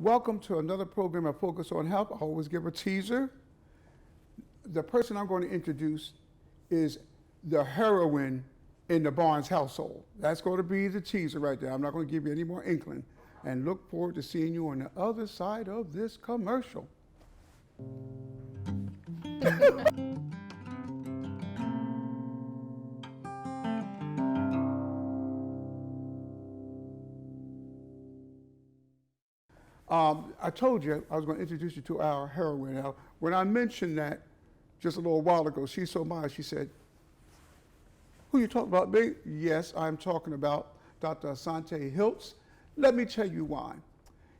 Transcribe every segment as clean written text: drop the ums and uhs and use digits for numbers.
Welcome to another program of Focus on Health. I always give a teaser. The person I'm going to introduce is the heroine in the Barnes household. That's going to be the teaser right there. I'm not going to give you any more inkling. And look forward to seeing you on the other side of this commercial. I told you I was going to introduce you to our heroine. Now, when I mentioned that just a little while ago, she's so modest, she said, "Who you talking about, me?" Yes, I'm talking about Dr. Asante Hiltz. Let me tell you why.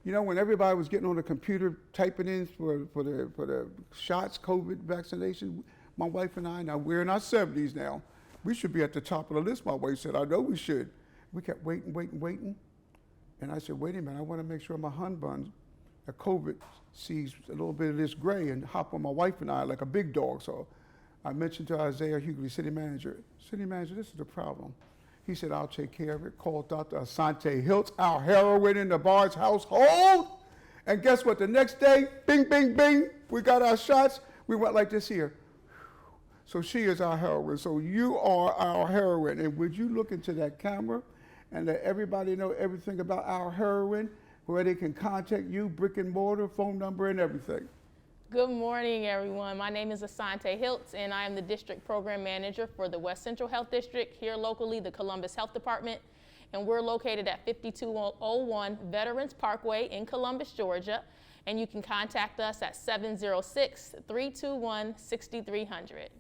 You know, when everybody was getting on the computer typing in for the shots, COVID vaccination, my wife and I, now we're in our 70s now, we should be at the top of the list. My wife said, "I know we should." We kept waiting. And I said, "Wait a minute, I want to make sure my husband, the COVID, sees a little bit of this gray and hop on my wife and I like a big dog." So I mentioned to Isaiah Hughley, city manager, "This is the problem." He said, "I'll take care of it." Called Dr. Asante Hiltz, our heroine in the Barnes household. And guess what? The next day, bing, bing, bing, we got our shots. We went like this here. So she is our heroine. So you are our heroine. And would you look into that camera and let everybody know everything about our heroine, where they can contact you, brick and mortar, phone number, and everything? Good morning, everyone. My name is Asante Hiltz, and I am the District Program Manager for the West Central Health District, here locally, the Columbus Health Department. And we're located at 5201 Veterans Parkway in Columbus, Georgia. And you can contact us at 706-321-6300.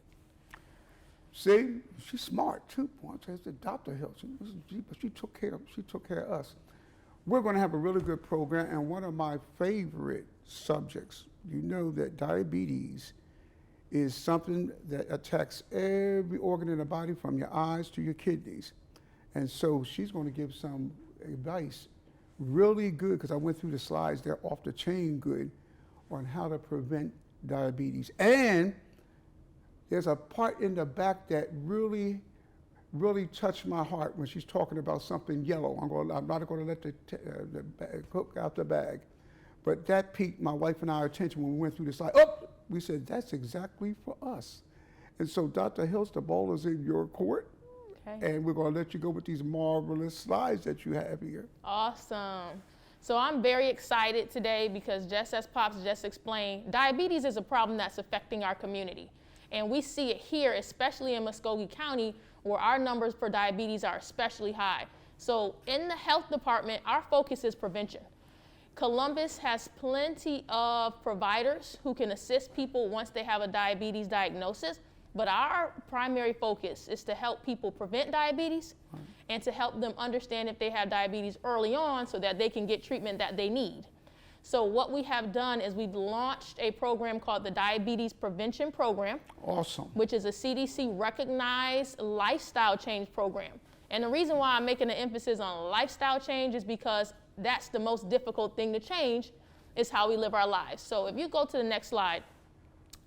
See, she's smart too. Says the Dr. Hiltz, but she took care of us. We're going to have a really good program, and one of my favorite subjects. You know that diabetes is something that attacks every organ in the body, from your eyes to your kidneys. And so she's going to give some advice, really good, because I went through the slides. They're off the chain good on how to prevent diabetes. And there's a part in the back that really touched my heart when she's talking about something yellow. I'm not going to let the cook out the bag. But that piqued my wife and our attention when we went through the slide. Oh, we said, that's exactly for us. And so, Dr. Hiltz, the ball is in your court. Okay. And we're going to let you go with these marvelous slides that you have here. Awesome. So I'm very excited today because, just as Pops just explained, diabetes is a problem that's affecting our community. And we see it here, especially in Muskogee County, where our numbers for diabetes are especially high. So in the health department, our focus is prevention. Columbus has plenty of providers who can assist people once they have a diabetes diagnosis, but our primary focus is to help people prevent diabetes and to help them understand if they have diabetes early on so that they can get treatment that they need. So what we have done is we've launched a program called the Diabetes Prevention Program. Awesome. Which is a CDC recognized lifestyle change program. And the reason why I'm making an emphasis on lifestyle change is because that's the most difficult thing to change, is how we live our lives. So if you go to the next slide,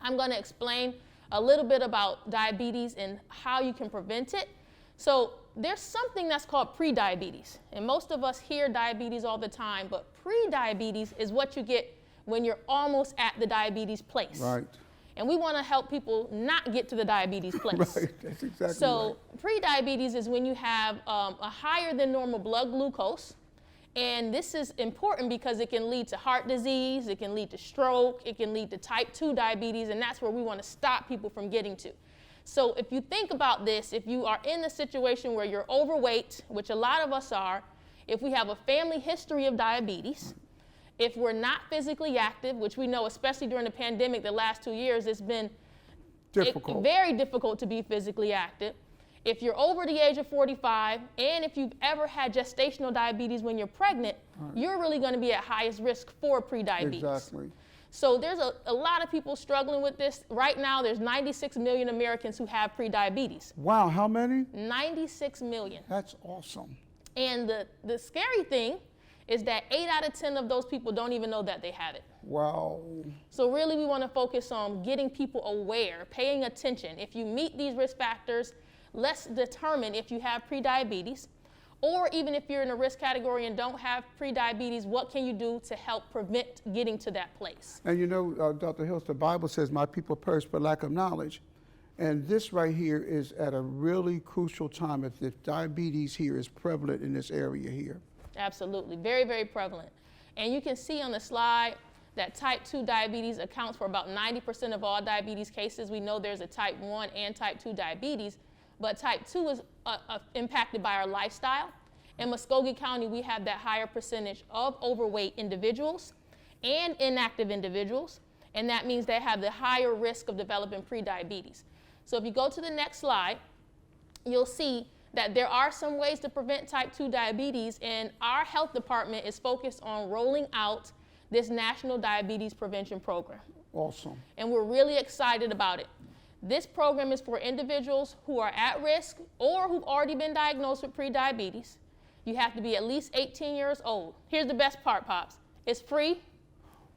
I'm going to explain a little bit about diabetes and how you can prevent it. So there's something that's called pre-diabetes. And most of us hear diabetes all the time, but pre-diabetes is what you get when you're almost at the diabetes place. Right. And we want to help people not get to the diabetes place. Right, that's exactly so right. Pre-diabetes is when you have a higher than normal blood glucose. And this is important because it can lead to heart disease, it can lead to stroke, it can lead to type 2 diabetes, and that's where we want to stop people from getting to. So if you think about this, if you are in a situation where you're overweight, which a lot of us are, if we have a family history of diabetes, if we're not physically active, which we know, especially during the pandemic, the last 2 years, it's been very difficult to be physically active. If you're over the age of 45, and if you've ever had gestational diabetes when you're pregnant, you're really going to be at highest risk for pre-diabetes. Exactly. So there's a lot of people struggling with this. Right now, there's 96 million Americans who have pre-diabetes. Wow, how many? 96 million. That's awesome. And the scary thing is that 8 out of 10 of those people don't even know that they have it. Wow. So really, we want to focus on getting people aware, paying attention. If you meet these risk factors, let's determine if you have pre-diabetes. Or even if you're in a risk category and don't have prediabetes, what can you do to help prevent getting to that place? And you know, Dr. Hills, the Bible says, my people perish for lack of knowledge. And this right here is at a really crucial time if diabetes here is prevalent in this area here. Absolutely, very, very prevalent. And you can see on the slide that type 2 diabetes accounts for about 90% of all diabetes cases. We know there's a type 1 and type 2 diabetes, but type 2 is impacted by our lifestyle. In Muskogee County, we have that higher percentage of overweight individuals and inactive individuals, and that means they have the higher risk of developing prediabetes. So if you go to the next slide, you'll see that there are some ways to prevent type 2 diabetes, and our health department is focused on rolling out this National Diabetes Prevention Program. Awesome. And we're really excited about it. This program is for individuals who are at risk or who've already been diagnosed with prediabetes. You have to be at least 18 years old. Here's the best part, Pops. It's free.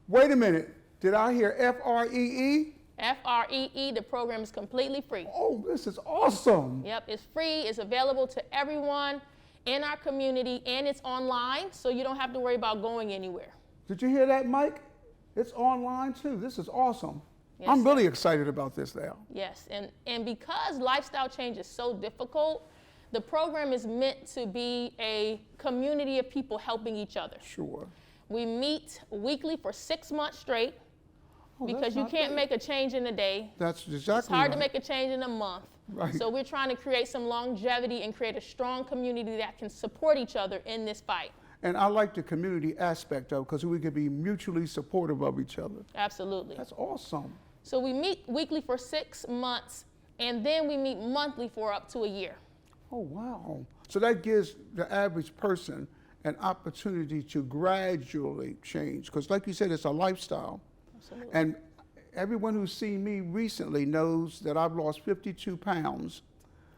Wait a minute. Did I hear F-R-E-E? F-R-E-E, the program is completely free. Oh, this is awesome. Yep, it's free, it's available to everyone in our community, and it's online, so you don't have to worry about going anywhere. Did you hear that, Mike? It's online too. This is awesome. Yes, I'm sir. really excited about this now. Yes, and because lifestyle change is so difficult, the program is meant to be a community of people helping each other. Sure. We meet weekly for 6 months straight. Oh, Because you can't make a change in a day. That's exactly It's hard right. to make a change in a month. Right. So we're trying to create some longevity and create a strong community that can support each other in this fight. And I like the community aspect of it because we can be mutually supportive of each other. Absolutely. That's awesome. So we meet weekly for 6 months, and then we meet monthly for up to a year. Oh, wow. So that gives the average person an opportunity to gradually change because like you said, it's a lifestyle. Absolutely. And everyone who's seen me recently knows that I've lost 52 pounds.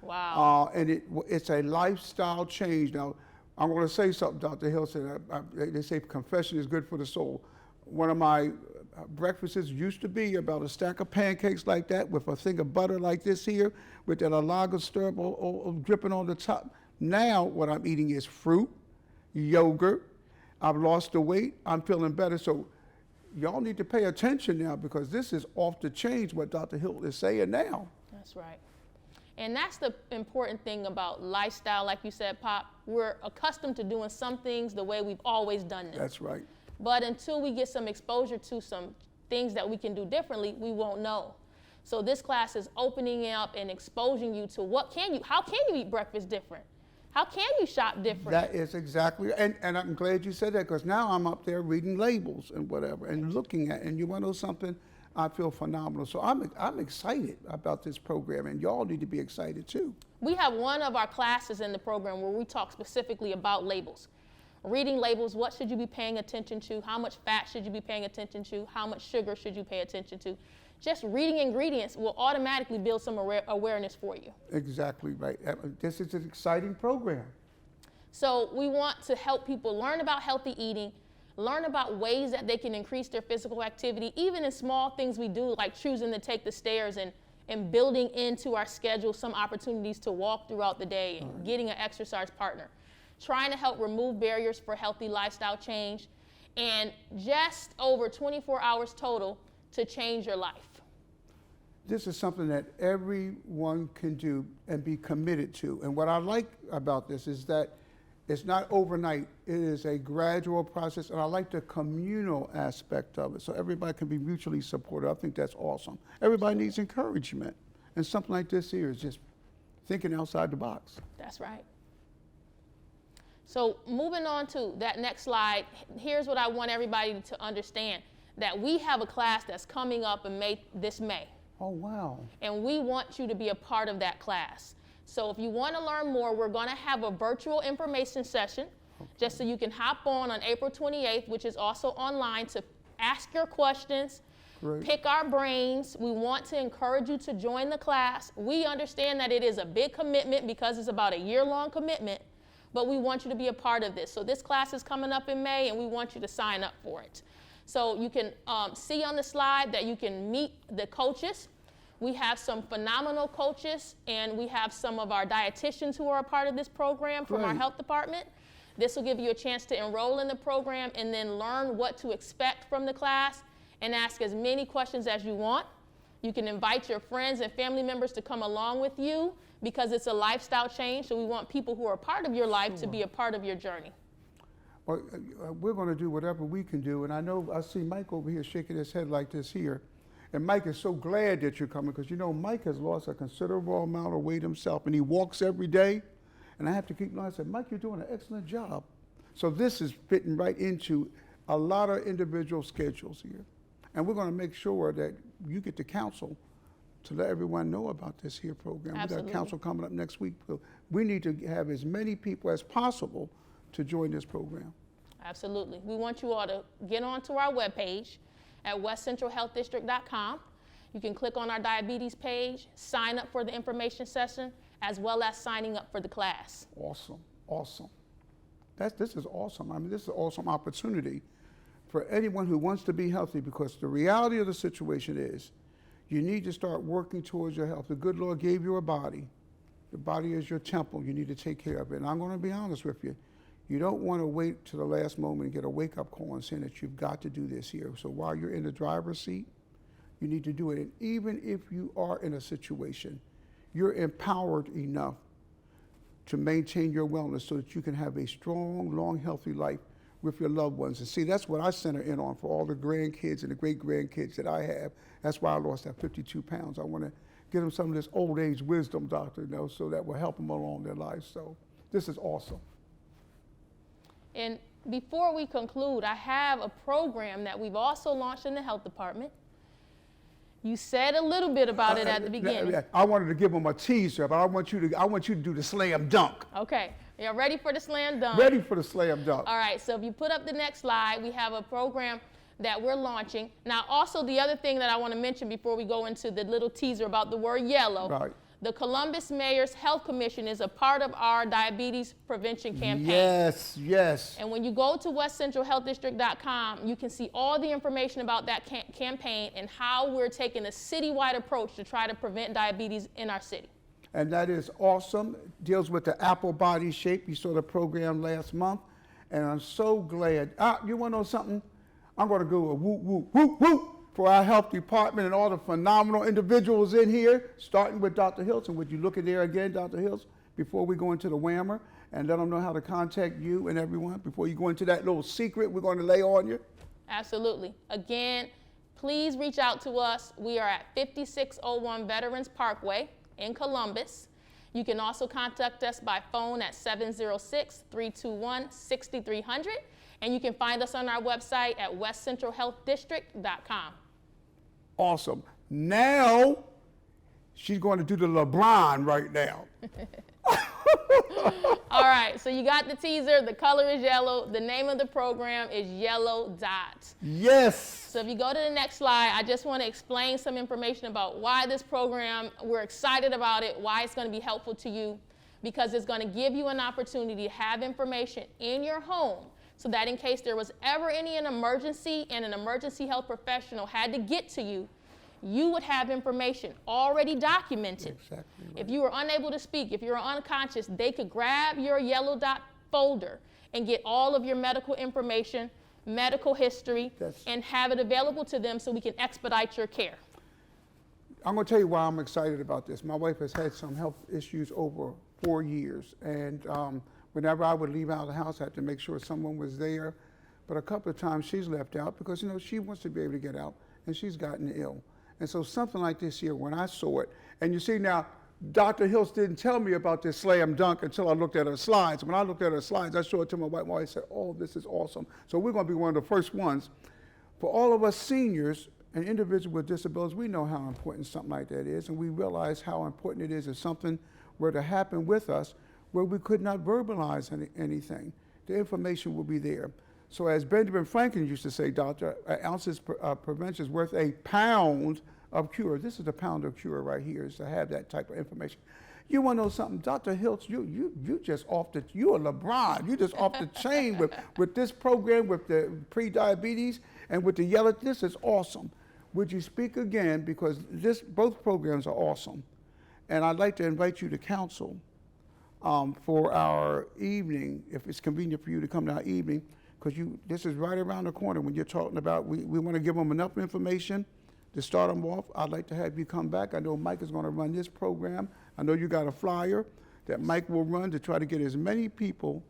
Wow. And it's a lifestyle change. Now, I'm going to say something, Dr. Hill said. They say confession is good for the soul. One of my breakfasts used to be about a stack of pancakes like that with a thing of butter like this here with that lager syrup dripping on the top. Now what I'm eating is fruit, yogurt. I've lost the weight. I'm feeling better. So y'all need to pay attention now because this is off the change what Dr. Hill is saying now. That's right. And that's the important thing about lifestyle, like you said, Pop. We're accustomed to doing some things the way we've always done them. That's right. But until we get some exposure to some things that we can do differently, we won't know. So this class is opening up and exposing you to how can you eat breakfast different? How can you shop different? That is exactly, and I'm glad you said that because now I'm up there reading labels and whatever and looking at, and you want to know something? I feel phenomenal. So I'm excited about this program, and y'all need to be excited too. We have one of our classes in the program where we talk specifically about labels. Reading labels, what should you be paying attention to? How much fat should you be paying attention to? How much sugar should you pay attention to? Just reading ingredients will automatically build some awareness for you. Exactly right. This is an exciting program. So we want to help people learn about healthy eating, learn about ways that they can increase their physical activity, even in small things we do, like choosing to take the stairs and building into our schedule some opportunities to walk throughout the day and getting an exercise partner. Trying to help remove barriers for healthy lifestyle change, and just over 24 hours total to change your life. This is something that everyone can do and be committed to. And what I like about this is that it's not overnight. It is a gradual process, and I like the communal aspect of it, so everybody can be mutually supportive. I think that's awesome. Everybody needs encouragement, and something like this here is just thinking outside the box. That's right. So moving on to that next slide, here's what I want everybody to understand, that we have a class that's coming up in this May. Oh, wow. And we want you to be a part of that class. So if you want to learn more, we're going to have a virtual information session, just so you can hop on April 28th, which is also online, to ask your questions, Great. pick our brains. We want to encourage you to join the class. We understand that it is a big commitment because it's about a year-long commitment, but we want you to be a part of this. So this class is coming up in May, and we want you to sign up for it. So you can see on the slide that you can meet the coaches. We have some phenomenal coaches, and we have some of our dietitians who are a part of this program from our Great. health department. This will give you a chance to enroll in the program and then learn what to expect from the class and ask as many questions as you want. You can invite your friends and family members to come along with you because it's a lifestyle change, so we want people who are a part of your life to be a part of your journey. Well, we're going to do whatever we can do, and I know I see Mike over here shaking his head like this here, and Mike is so glad that you're coming because, you know, Mike has lost a considerable amount of weight himself, and he walks every day. And I have to keep going. I said, Mike, you're doing an excellent job. So this is fitting right into a lot of individual schedules here. And we're going to make sure that you get the counsel to let everyone know about this here program. Absolutely. We got counsel coming up next week. So we need to have as many people as possible to join this program. Absolutely. We want you all to get onto our webpage at westcentralhealthdistrict.com. You can click on our diabetes page, sign up for the information session, as well as signing up for the class. Awesome, awesome. This is awesome. I mean, this is an awesome opportunity for anyone who wants to be healthy, because the reality of the situation is you need to start working towards your health. The good Lord gave you a body. The body is your temple. You need to take care of it. And I'm going to be honest with you. You don't want to wait to the last moment and get a wake-up call and saying that you've got to do this here. So while you're in the driver's seat, you need to do it. And even if you are in a situation, you're empowered enough to maintain your wellness so that you can have a strong, long, healthy life with your loved ones. And see, that's what I center in on for all the grandkids and the great-grandkids that I have. That's why I lost that 52 pounds. I want to give them some of this old age wisdom, doctor, you know, so that will help them along their lives. So this is awesome. And before we conclude, I have a program that we've also launched in the health department. You said a little bit about it at the beginning. I wanted to give them a teaser, but I want you to do the slam dunk. Okay, you're ready for the slam dunk? Ready for the slam dunk. All right, so if you put up the next slide, we have a program that we're launching. Now, also the other thing that I want to mention before we go into the little teaser about the word yellow, Right. The Columbus Mayor's Health Commission is a part of our diabetes prevention campaign. Yes, yes. And when you go to westcentralhealthdistrict.com, you can see all the information about that campaign and how we're taking a citywide approach to try to prevent diabetes in our city. And that is awesome. Deals with the apple body shape. You saw the program last month. And I'm so glad. You want to know something? I'm going to go a whoop, whoop, whoop, whoop for our health department and all the phenomenal individuals in here, starting with Dr. Hilton. Would you look at there again, Dr. Hills, before we go into the whammer, and let them know how to contact you and everyone before you go into that little secret we're going to lay on you? Absolutely. Again, please reach out to us. We are at 5601 Veterans Parkway in Columbus. You can also contact us by phone at 706-321-6300. And you can find us on our website at westcentralhealthdistrict.com. Awesome. Now, she's going to do the LeBron right now. All right, so you got the teaser. The color is yellow. The name of the program is Yellow Dot. Yes. So if you go to the next slide, I just want to explain some information about why this program, we're excited about it, why it's going to be helpful to you, because it's going to give you an opportunity to have information in your home so that in case there was ever an emergency and an emergency health professional had to get to you, you would have information already documented. Exactly right. If you were unable to speak, if you were unconscious, they could grab your Yellow Dot folder and get all of your medical information, medical history, and have it available to them so we can expedite your care. I'm going to tell you why I'm excited about this. My wife has had some health issues over 4 years, and whenever I would leave out of the house, I had to make sure someone was there. But a couple of times she's left out because, you know, she wants to be able to get out, and she's gotten ill. And so something like this here, when I saw it, and you see now, Dr. Hills didn't tell me about this slam dunk until I looked at her slides. When I looked at her slides, I showed it to my wife. My wife said, oh, this is awesome. So we're going to be one of the first ones. For all of us seniors and individuals with disabilities, we know how important something like that is, and we realize how important it is if something were to happen with us where we could not verbalize anything. The information will be there. So as Benjamin Franklin used to say, doctor, an ounce's prevention is worth a pound of cure. This is a pound of cure right here, is to have that type of information. You want to know something? Dr. Hiltz, you just you're LeBron. You just off the chain with this program, with the pre-diabetes and with the yellow. This is awesome. would you speak again, because both programs are awesome. And I'd like to invite you to council for our evening, if it's convenient for you to come to our evening, because this is right around the corner when you're talking about, we want to give them enough information to start them off. I'd like to have you come back. I know Mike is going to run this program. I know you got a flyer that Mike will run to try to get as many people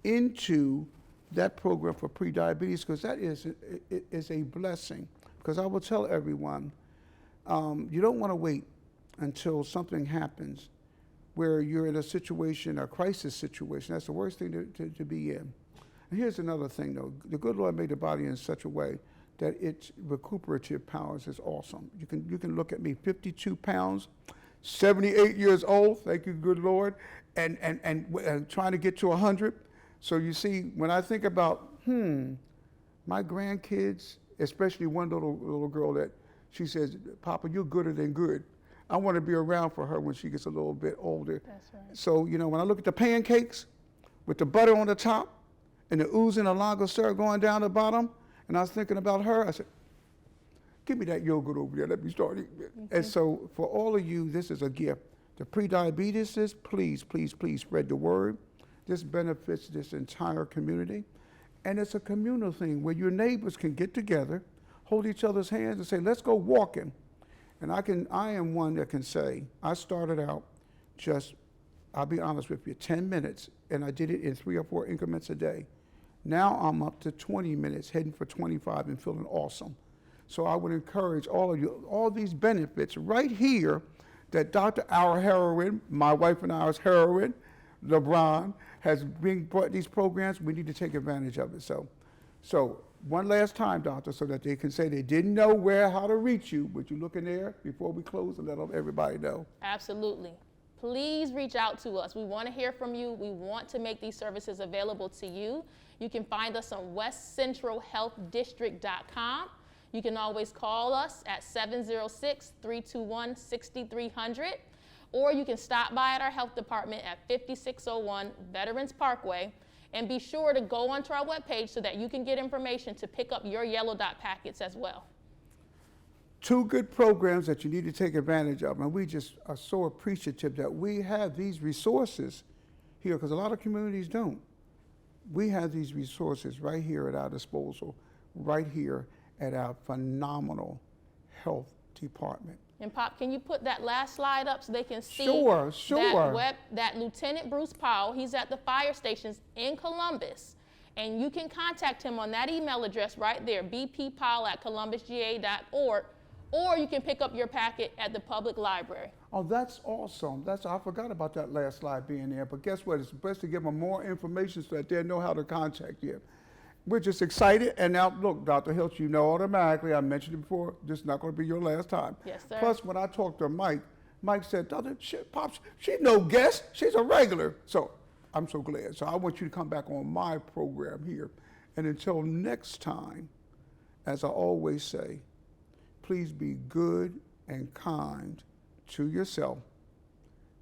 into that program for prediabetes, because that is a blessing. Because I will tell everyone, you don't want to wait until something happens where you're in a situation, a crisis situation. That's the worst thing to be in. And here's another thing, though. The good Lord made the body in such a way that its recuperative powers is awesome. You can look at me, 52 pounds, 78 years old, thank you, good Lord, and trying to get to 100. So you see, when I think about, my grandkids, especially one little girl that she says, Papa, you're gooder than good. I want to be around for her when she gets a little bit older. That's right. So, when I look at the pancakes with the butter on the top and the oozing alongo syrup going down the bottom, and I was thinking about her, I said, give me that yogurt over there, let me start eating it. And so for all of you, this is a gift. The prediabetes, please, please, please spread the word. This benefits this entire community. And it's a communal thing where your neighbors can get together, hold each other's hands and say, let's go walking. And I am one that can say, I started out I'll be honest with you, 10 minutes, and I did it in 3 or 4 increments a day. Now I'm up to 20 minutes, heading for 25 and feeling awesome. So I would encourage all of you, all these benefits right here that Dr. Our Heroine, my wife and I's Heroine, LeBron, has brought these programs. We need to take advantage of it. So one last time, doctor, so that they can say they didn't know how to reach you. Would you look in there before we close and let everybody know? Absolutely. Please reach out to us. We want to hear from you. We want to make these services available to you. You can find us on westcentralhealthdistrict.com. You can always call us at 706-321-6300, or you can stop by at our health department at 5601 Veterans Parkway, and be sure to go onto our webpage so that you can get information to pick up your yellow dot packets as well. 2 good programs that you need to take advantage of, and we just are so appreciative that we have these resources here, because a lot of communities don't. We have these resources right here at our disposal, right here at our phenomenal health department. And Pop, can you put that last slide up so they can see Sure. that Lieutenant Bruce Powell, he's at the fire stations in Columbus, and you can contact him on that email address right there, bppowell@columbusga.org, or you can pick up your packet at the public library. Oh, that's awesome. I forgot about that last slide being there, but guess what? It's best to give them more information so that they know how to contact you. We're just excited, and now, look, Dr. Hiltz, you know automatically, I mentioned it before, this is not going to be your last time. Yes, sir. Plus, when I talked to Mike said, Dr. Pops, she's no guest, she's a regular. So I'm so glad. So I want you to come back on my program here. And until next time, as I always say, please be good and kind to yourself,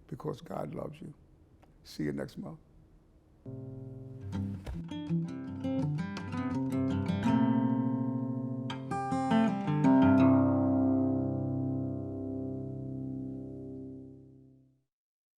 because God loves you. See you next month.